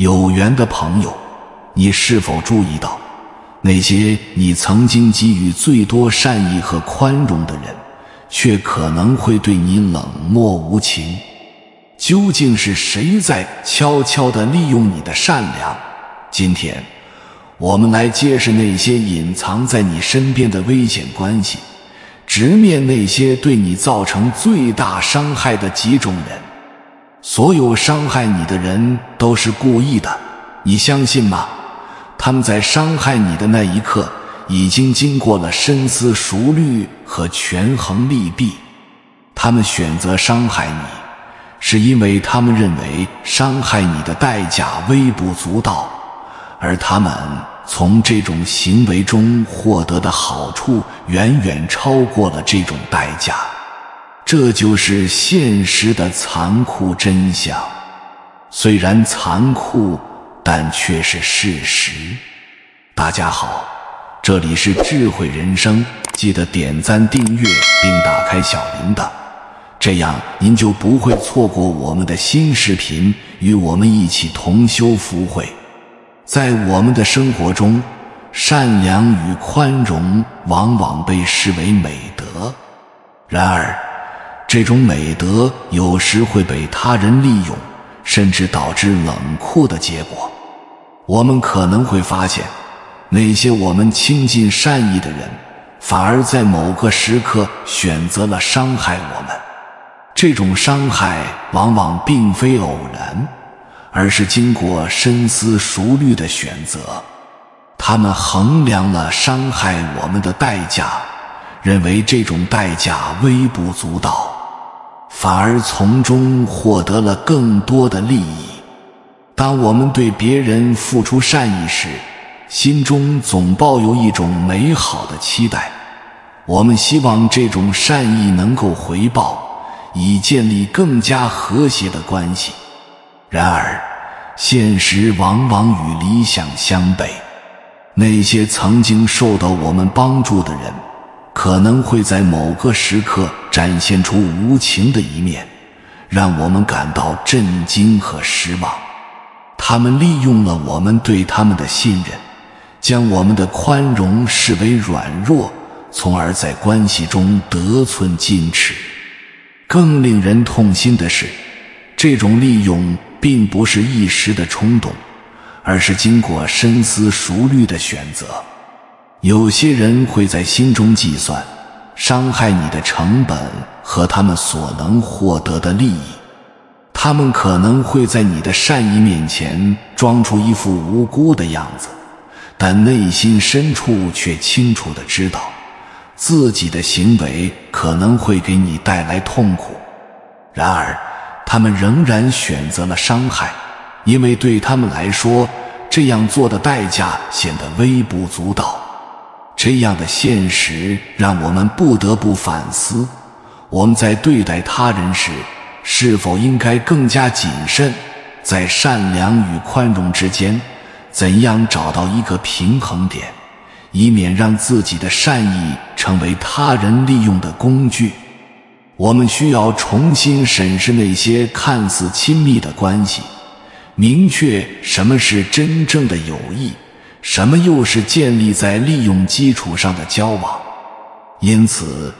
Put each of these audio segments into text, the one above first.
有缘的朋友，你是否注意到，那些你曾经给予最多善意和宽容的人，却可能会对你冷漠无情？究竟是谁在悄悄地利用你的善良？今天，我们来揭示那些隐藏在你身边的危险关系，直面那些对你造成最大伤害的几种人。所有伤害你的人都是故意的，你相信吗？他们在伤害你的那一刻，已经经过了深思熟虑和权衡利弊。他们选择伤害你，是因为他们认为伤害你的代价微不足道，而他们从这种行为中获得的好处远远超过了这种代价。这就是现实的残酷真相，虽然残酷，但却是事实。大家好，这里是智慧人生，记得点赞订阅并打开小铃铛，这样您就不会错过我们的新视频，与我们一起同修福慧。在我们的生活中，善良与宽容往往被视为美德，然而这种美德有时会被他人利用，甚至导致冷酷的结果。我们可能会发现，那些我们亲近善意的人，反而在某个时刻选择了伤害我们。这种伤害往往并非偶然，而是经过深思熟虑的选择。他们衡量了伤害我们的代价，认为这种代价微不足道，反而从中获得了更多的利益。当我们对别人付出善意时，心中总抱有一种美好的期待，我们希望这种善意能够回报，以建立更加和谐的关系。然而，现实往往与理想相悖。那些曾经受到我们帮助的人，可能会在某个时刻展现出无情的一面，让我们感到震惊和失望。他们利用了我们对他们的信任，将我们的宽容视为软弱，从而在关系中得寸进尺。更令人痛心的是，这种利用并不是一时的冲动，而是经过深思熟虑的选择。有些人会在心中计算伤害你的成本和他们所能获得的利益，他们可能会在你的善意面前装出一副无辜的样子，但内心深处却清楚地知道，自己的行为可能会给你带来痛苦。然而，他们仍然选择了伤害，因为对他们来说，这样做的代价显得微不足道。这样的现实让我们不得不反思，我们在对待他人时，是否应该更加谨慎，在善良与宽容之间，怎样找到一个平衡点，以免让自己的善意成为他人利用的工具。我们需要重新审视那些看似亲密的关系，明确什么是真正的友谊，什么又是建立在利用基础上的交往。因此，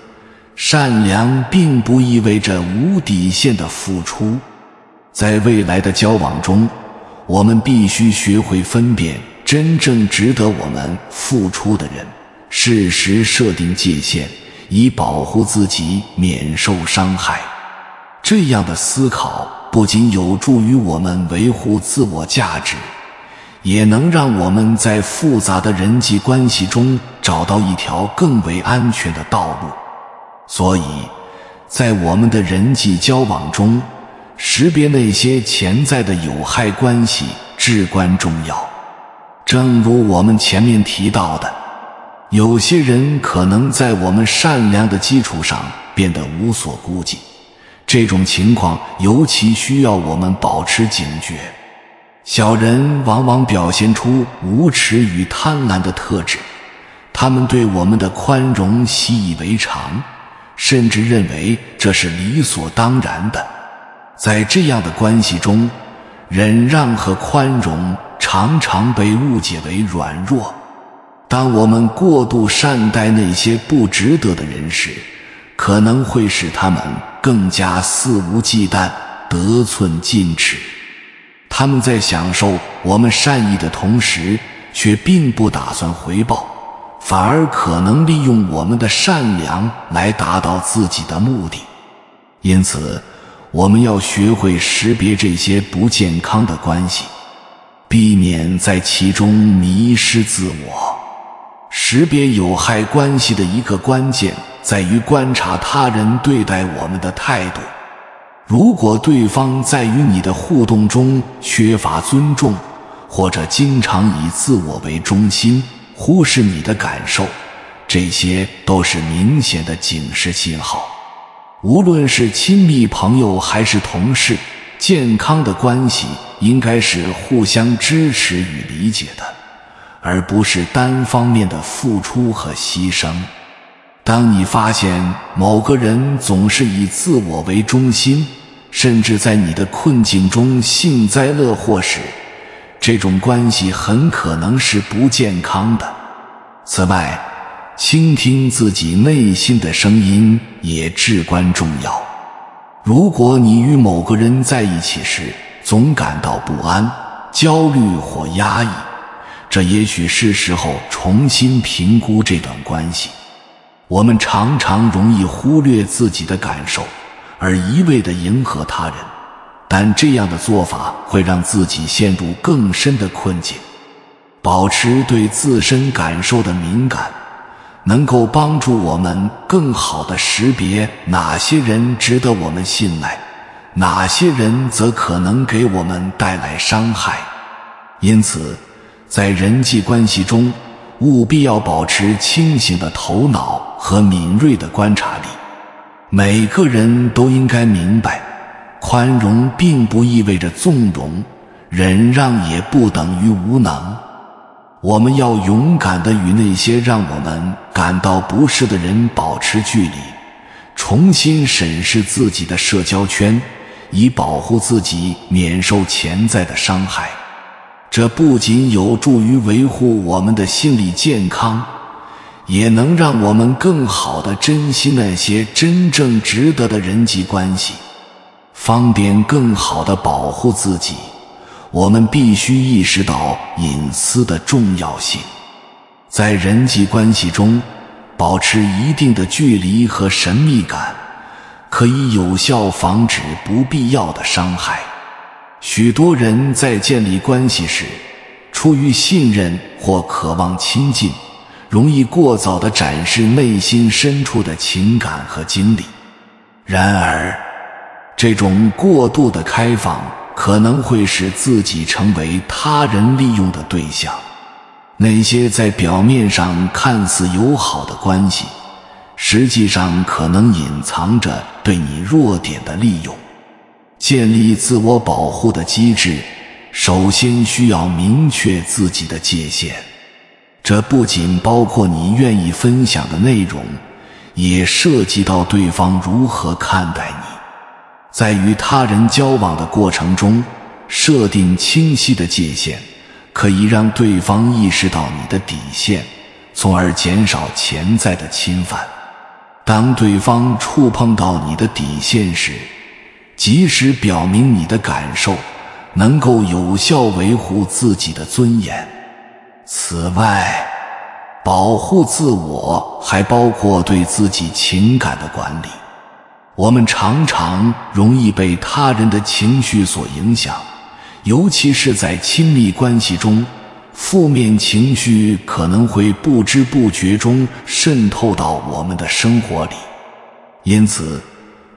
善良并不意味着无底线的付出。在未来的交往中，我们必须学会分辨真正值得我们付出的人，适时设定界限，以保护自己免受伤害。这样的思考不仅有助于我们维护自我价值，也能让我们在复杂的人际关系中找到一条更为安全的道路。所以，在我们的人际交往中，识别那些潜在的有害关系至关重要。正如我们前面提到的，有些人可能在我们善良的基础上变得无所顾忌，这种情况尤其需要我们保持警觉。小人往往表现出无耻与贪婪的特质，他们对我们的宽容习以为常，甚至认为这是理所当然的。在这样的关系中，忍让和宽容常常被误解为软弱。当我们过度善待那些不值得的人时，可能会使他们更加肆无忌惮，得寸进尺。他们在享受我们善意的同时，却并不打算回报，反而可能利用我们的善良来达到自己的目的。因此，我们要学会识别这些不健康的关系，避免在其中迷失自我。识别有害关系的一个关键在于观察他人对待我们的态度。如果对方在与你的互动中缺乏尊重，或者经常以自我为中心，忽视你的感受，这些都是明显的警示信号。无论是亲密朋友还是同事，健康的关系应该是互相支持与理解的，而不是单方面的付出和牺牲。当你发现某个人总是以自我为中心，甚至在你的困境中幸灾乐祸时，这种关系很可能是不健康的。此外，倾听自己内心的声音也至关重要。如果你与某个人在一起时总感到不安、焦虑或压抑，这也许是时候重新评估这段关系。我们常常容易忽略自己的感受，而一味地迎合他人，但这样的做法会让自己陷入更深的困境。保持对自身感受的敏感，能够帮助我们更好地识别哪些人值得我们信赖，哪些人则可能给我们带来伤害。因此，在人际关系中，务必要保持清醒的头脑和敏锐的观察力。每个人都应该明白，宽容并不意味着纵容，忍让也不等于无能。我们要勇敢地与那些让我们感到不适的人保持距离，重新审视自己的社交圈，以保护自己免受潜在的伤害。这不仅有助于维护我们的心理健康，也能让我们更好地珍惜那些真正值得的人际关系。方便更好地保护自己，我们必须意识到隐私的重要性。在人际关系中，保持一定的距离和神秘感，可以有效防止不必要的伤害。许多人在建立关系时，出于信任或渴望亲近，容易过早地展示内心深处的情感和经历。然而，这种过度的开放可能会使自己成为他人利用的对象。那些在表面上看似友好的关系，实际上可能隐藏着对你弱点的利用。建立自我保护的机制，首先需要明确自己的界限。这不仅包括你愿意分享的内容，也涉及到对方如何看待你。在与他人交往的过程中，设定清晰的界限，可以让对方意识到你的底线，从而减少潜在的侵犯。当对方触碰到你的底线时，及时表明你的感受，能够有效维护自己的尊严。此外，保护自我还包括对自己情感的管理。我们常常容易被他人的情绪所影响，尤其是在亲密关系中，负面情绪可能会不知不觉中渗透到我们的生活里。因此，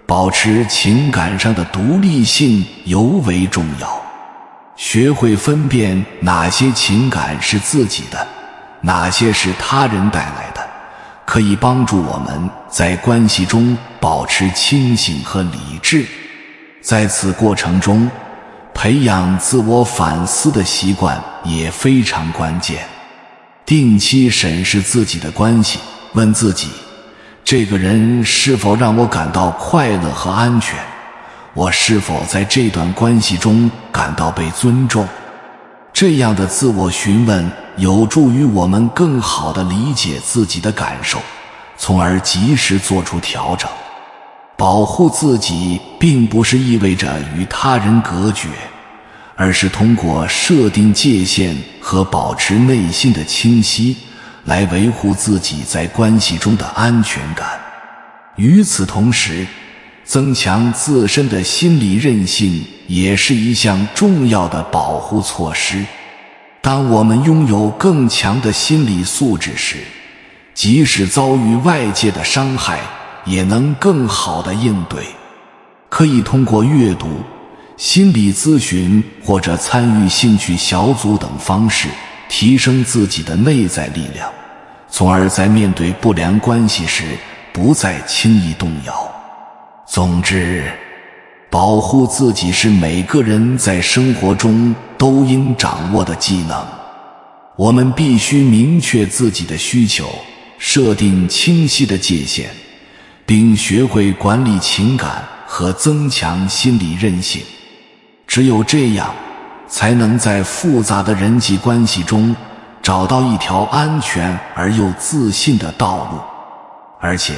保持情感上的独立性尤为重要。学会分辨哪些情感是自己的，哪些是他人带来的，可以帮助我们在关系中保持清醒和理智。在此过程中，培养自我反思的习惯也非常关键。定期审视自己的关系，问自己，这个人是否让我感到快乐和安全？我是否在这段关系中感到被尊重？这样的自我询问有助于我们更好地理解自己的感受，从而及时做出调整。保护自己并不是意味着与他人隔绝，而是通过设定界限和保持内心的清晰，来维护自己在关系中的安全感。与此同时，增强自身的心理韧性也是一项重要的保护措施。当我们拥有更强的心理素质时，即使遭遇外界的伤害，也能更好地应对。可以通过阅读、心理咨询或者参与兴趣小组等方式，提升自己的内在力量，从而在面对不良关系时不再轻易动摇。总之，保护自己是每个人在生活中都应掌握的技能。我们必须明确自己的需求，设定清晰的界限，并学会管理情感和增强心理韧性。只有这样，才能在复杂的人际关系中找到一条安全而又自信的道路。而且，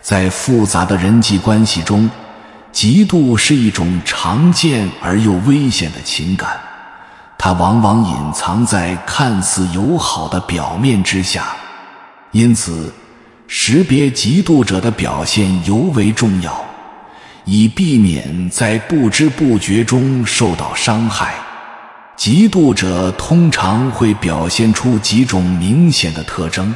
在复杂的人际关系中，嫉妒是一种常见而又危险的情感，它往往隐藏在看似友好的表面之下。因此，识别嫉妒者的表现尤为重要，以避免在不知不觉中受到伤害。嫉妒者通常会表现出几种明显的特征，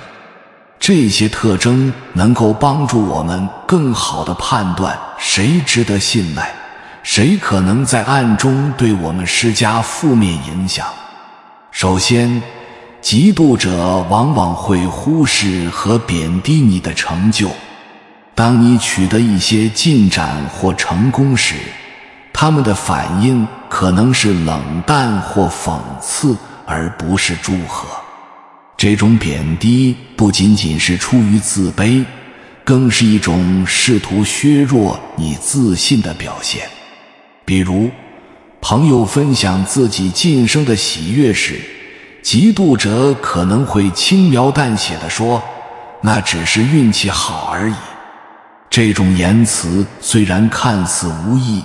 这些特征能够帮助我们更好地判断谁值得信赖，谁可能在暗中对我们施加负面影响。首先，嫉妒者往往会忽视和贬低你的成就。当你取得一些进展或成功时，他们的反应可能是冷淡或讽刺，而不是祝贺。这种贬低不仅仅是出于自卑，更是一种试图削弱你自信的表现。比如，朋友分享自己晋升的喜悦时，嫉妒者可能会轻描淡写地说，那只是运气好而已。这种言辞虽然看似无意，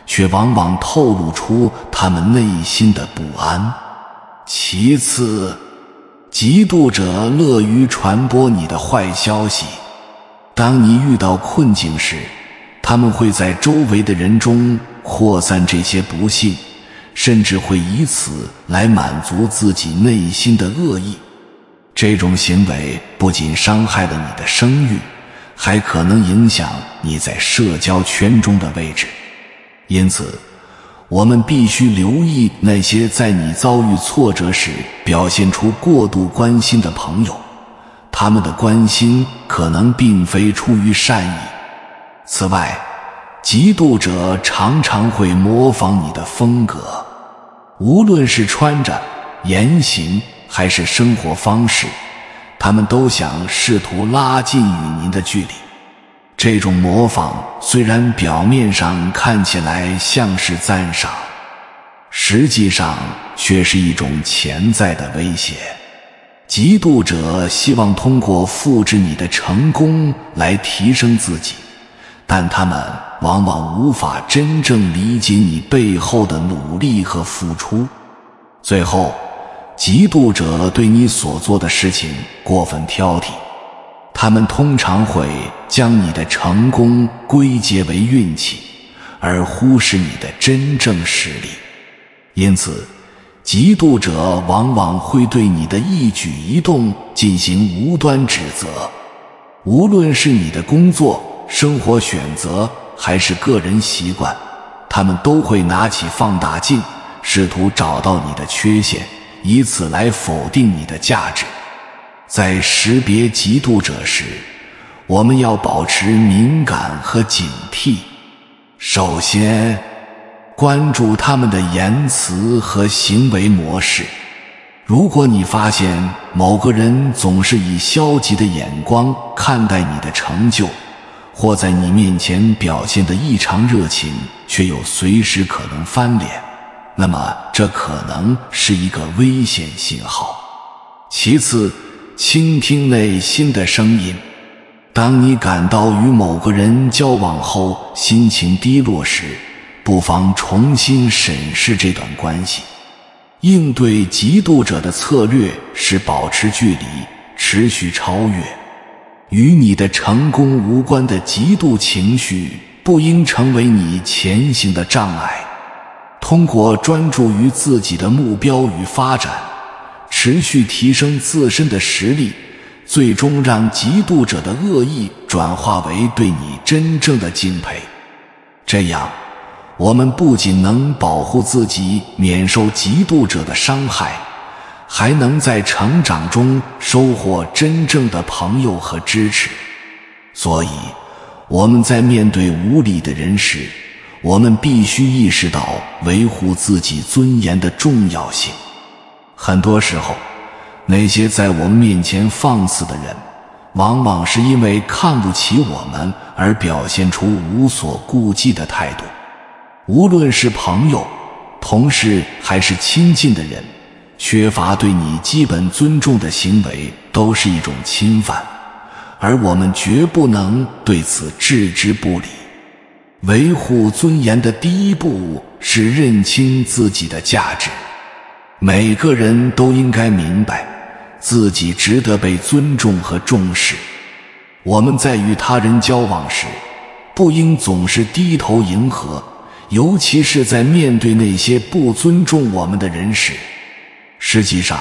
却往往透露出他们内心的不安。其次，嫉妒者乐于传播你的坏消息。当你遇到困境时，他们会在周围的人中扩散这些不幸，甚至会以此来满足自己内心的恶意。这种行为不仅伤害了你的声誉，还可能影响你在社交圈中的位置。因此，我们必须留意那些在你遭遇挫折时表现出过度关心的朋友，他们的关心可能并非出于善意。此外，嫉妒者常常会模仿你的风格，无论是穿着、言行还是生活方式，他们都想试图拉近与您的距离。这种模仿虽然表面上看起来像是赞赏，实际上却是一种潜在的威胁。嫉妒者希望通过复制你的成功来提升自己，但他们往往无法真正理解你背后的努力和付出。最后，嫉妒者对你所做的事情过分挑剔，他们通常会将你的成功归结为运气，而忽视你的真正实力。因此，嫉妒者往往会对你的一举一动进行无端指责，无论是你的工作、生活选择还是个人习惯，他们都会拿起放大镜，试图找到你的缺陷，以此来否定你的价值。在识别嫉妒者时，我们要保持敏感和警惕。首先，关注他们的言辞和行为模式。如果你发现某个人总是以消极的眼光看待你的成就，或在你面前表现得异常热情，却又随时可能翻脸，那么这可能是一个危险信号。其次，倾听内心的声音。当你感到与某个人交往后心情低落时，不妨重新审视这段关系。应对嫉妒者的策略是保持距离，持续超越。与你的成功无关的嫉妒情绪不应成为你前行的障碍。通过专注于自己的目标与发展，持续提升自身的实力，最终让嫉妒者的恶意转化为对你真正的敬佩。这样，我们不仅能保护自己免受嫉妒者的伤害，还能在成长中收获真正的朋友和支持。所以，我们在面对无理的人时，我们必须意识到维护自己尊严的重要性。很多时候，那些在我们面前放肆的人，往往是因为看不起我们而表现出无所顾忌的态度。无论是朋友、同事还是亲近的人，缺乏对你基本尊重的行为都是一种侵犯，而我们绝不能对此置之不理。维护尊严的第一步是认清自己的价值。每个人都应该明白，自己值得被尊重和重视。我们在与他人交往时，不应总是低头迎合，尤其是在面对那些不尊重我们的人时。实际上，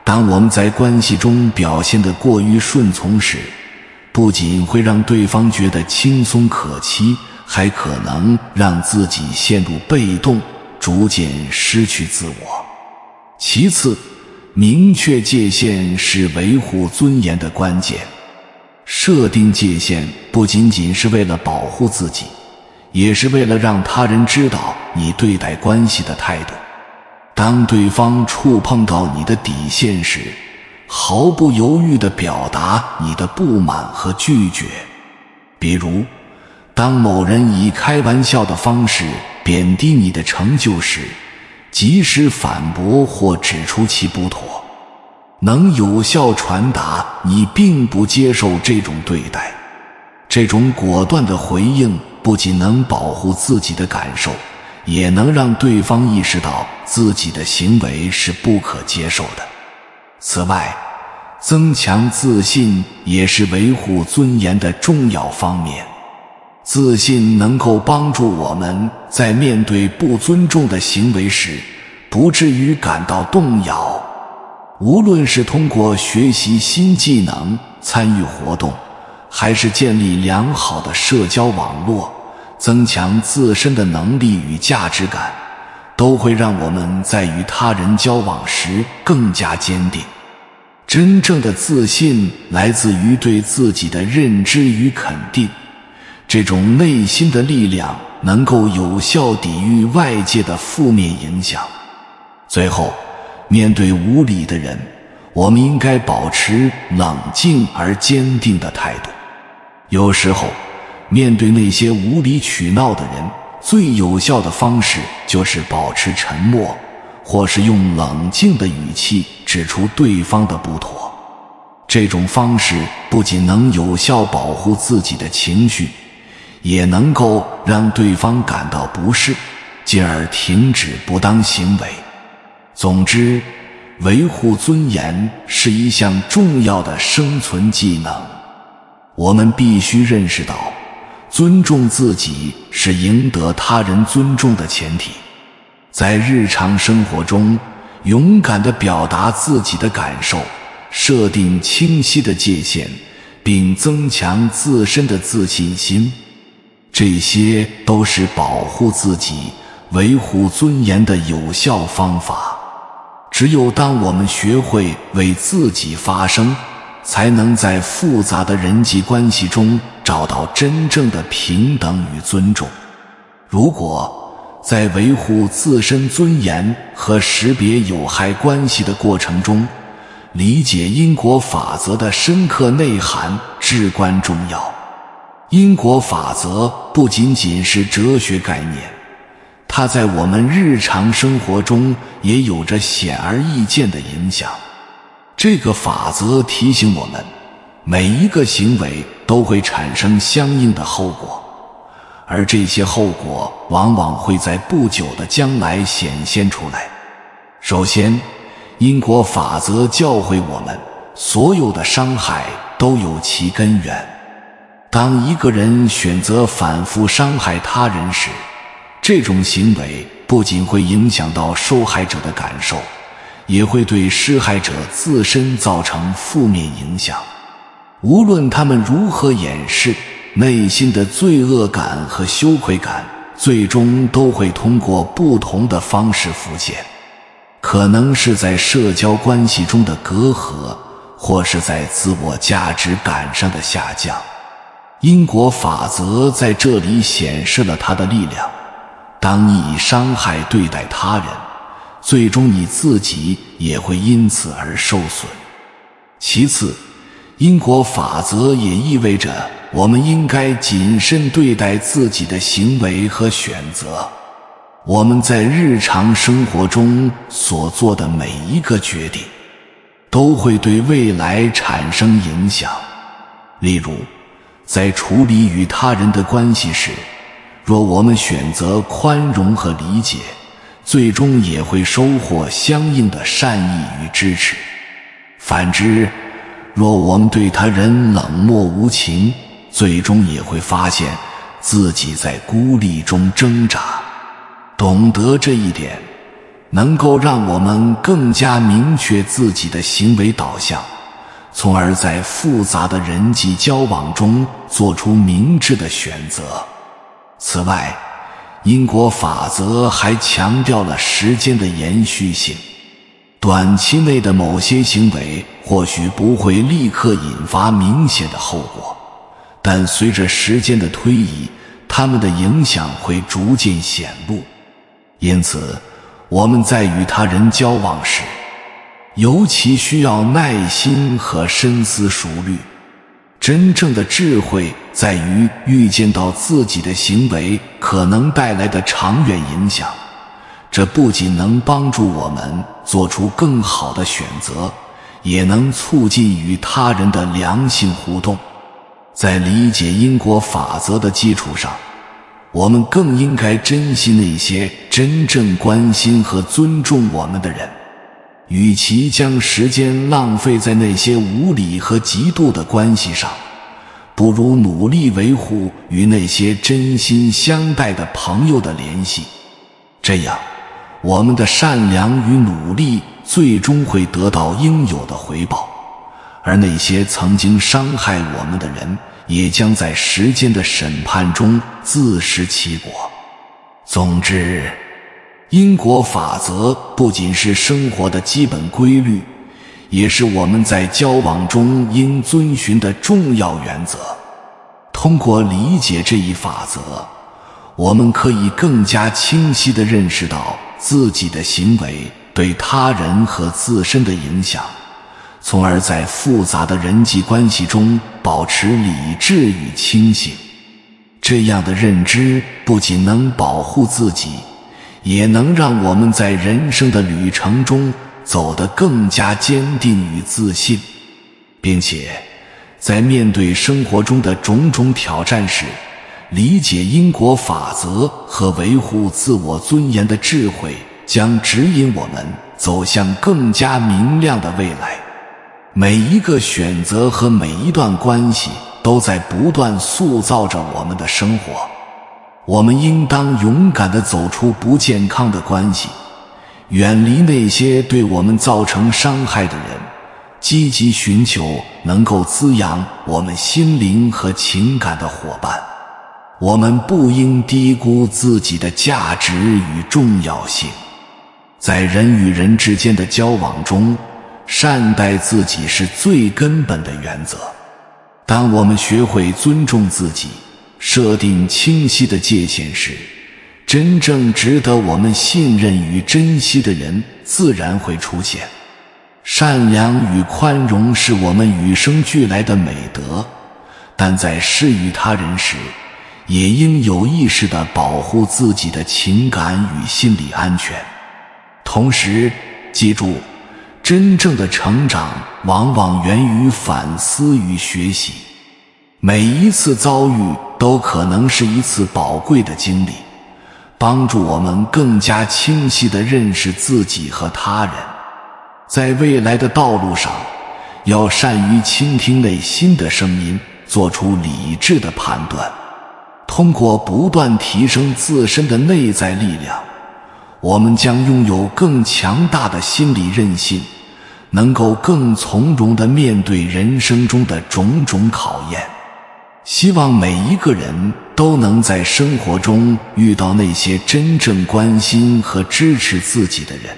当我们在关系中表现得过于顺从时，不仅会让对方觉得轻松可欺，还可能让自己陷入被动，逐渐失去自我。其次，明确界限是维护尊严的关键。设定界限不仅仅是为了保护自己，也是为了让他人知道你对待关系的态度。当对方触碰到你的底线时，毫不犹豫地表达你的不满和拒绝。比如，当某人以开玩笑的方式贬低你的成就时，及时反驳或指出其不妥，能有效传达你并不接受这种对待。这种果断的回应不仅能保护自己的感受，也能让对方意识到自己的行为是不可接受的。此外，增强自信也是维护尊严的重要方面。自信能够帮助我们在面对不尊重的行为时，不至于感到动摇。无论是通过学习新技能、参与活动，还是建立良好的社交网络，增强自身的能力与价值感，都会让我们在与他人交往时更加坚定。真正的自信来自于对自己的认知与肯定，这种内心的力量能够有效抵御外界的负面影响。最后，面对无理的人，我们应该保持冷静而坚定的态度。有时候，面对那些无理取闹的人，最有效的方式就是保持沉默，或是用冷静的语气指出对方的不妥。这种方式不仅能有效保护自己的情绪，也能够让对方感到不适，进而停止不当行为。总之，维护尊严是一项重要的生存技能。我们必须认识到，尊重自己是赢得他人尊重的前提。在日常生活中，勇敢地表达自己的感受，设定清晰的界限，并增强自身的自信心，这些都是保护自己、维护尊严的有效方法。只有当我们学会为自己发声，才能在复杂的人际关系中找到真正的平等与尊重。如果在维护自身尊严和识别有害关系的过程中，理解因果法则的深刻内涵至关重要。因果法则不仅仅是哲学概念，它在我们日常生活中也有着显而易见的影响。这个法则提醒我们，每一个行为都会产生相应的后果，而这些后果往往会在不久的将来显现出来。首先，因果法则教会我们，所有的伤害都有其根源。当一个人选择反复伤害他人时，这种行为不仅会影响到受害者的感受，也会对施害者自身造成负面影响。无论他们如何掩饰，内心的罪恶感和羞愧感最终都会通过不同的方式浮现，可能是在社交关系中的隔阂，或是在自我价值感上的下降。因果法则在这里显示了它的力量。当你以伤害对待他人，最终你自己也会因此而受损。其次，因果法则也意味着我们应该谨慎对待自己的行为和选择。我们在日常生活中所做的每一个决定，都会对未来产生影响。例如，在处理与他人的关系时，若我们选择宽容和理解，最终也会收获相应的善意与支持。反之，若我们对他人冷漠无情，最终也会发现自己在孤立中挣扎。懂得这一点，能够让我们更加明确自己的行为导向，从而在复杂的人际交往中做出明智的选择。此外，因果法则还强调了时间的延续性。短期内的某些行为或许不会立刻引发明显的后果，但随着时间的推移，它们的影响会逐渐显露。因此，我们在与他人交往时，尤其需要耐心和深思熟虑。真正的智慧在于预见到自己的行为可能带来的长远影响，这不仅能帮助我们做出更好的选择，也能促进与他人的良性互动。在理解因果法则的基础上，我们更应该珍惜那些真正关心和尊重我们的人。与其将时间浪费在那些无理和嫉妒的关系上，不如努力维护与那些真心相待的朋友的联系。这样，我们的善良与努力最终会得到应有的回报，而那些曾经伤害我们的人，也将在时间的审判中自食其果。总之，因果法则不仅是生活的基本规律，也是我们在交往中应遵循的重要原则。通过理解这一法则，我们可以更加清晰地认识到自己的行为对他人和自身的影响，从而在复杂的人际关系中保持理智与清醒。这样的认知不仅能保护自己，也能让我们在人生的旅程中走得更加坚定与自信，并且在面对生活中的种种挑战时，理解因果法则和维护自我尊严的智慧将指引我们走向更加明亮的未来。每一个选择和每一段关系都在不断塑造着我们的生活。我们应当勇敢地走出不健康的关系，远离那些对我们造成伤害的人，积极寻求能够滋养我们心灵和情感的伙伴。我们不应低估自己的价值与重要性。在人与人之间的交往中，善待自己是最根本的原则。当我们学会尊重自己，设定清晰的界限时，真正值得我们信任与珍惜的人自然会出现。善良与宽容是我们与生俱来的美德，但在施予他人时，也应有意识地保护自己的情感与心理安全。同时，记住，真正的成长往往源于反思与学习。每一次遭遇都可能是一次宝贵的经历，帮助我们更加清晰地认识自己和他人。在未来的道路上，要善于倾听内心的声音，做出理智的判断。通过不断提升自身的内在力量，我们将拥有更强大的心理韧性，能够更从容地面对人生中的种种考验。希望每一个人都能在生活中遇到那些真正关心和支持自己的人，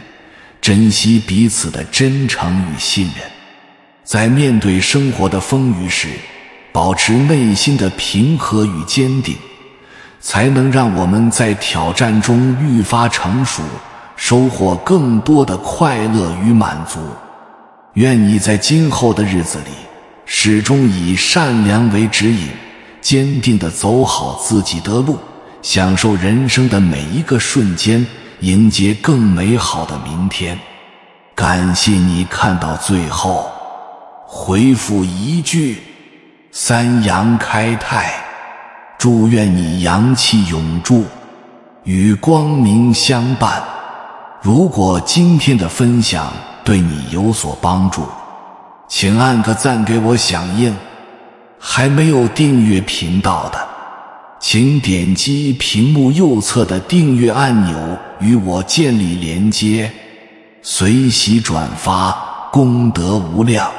珍惜彼此的真诚与信任。在面对生活的风雨时，保持内心的平和与坚定，才能让我们在挑战中愈发成熟，收获更多的快乐与满足。愿你在今后的日子里，始终以善良为指引，坚定地走好自己的路，享受人生的每一个瞬间，迎接更美好的明天。感谢你看到最后，回复一句三阳开泰，祝愿你阳气永驻，与光明相伴。如果今天的分享对你有所帮助，请按个赞给我响应。还没有订阅频道的，请点击屏幕右侧的订阅按钮，与我建立连接，随喜转发，功德无量。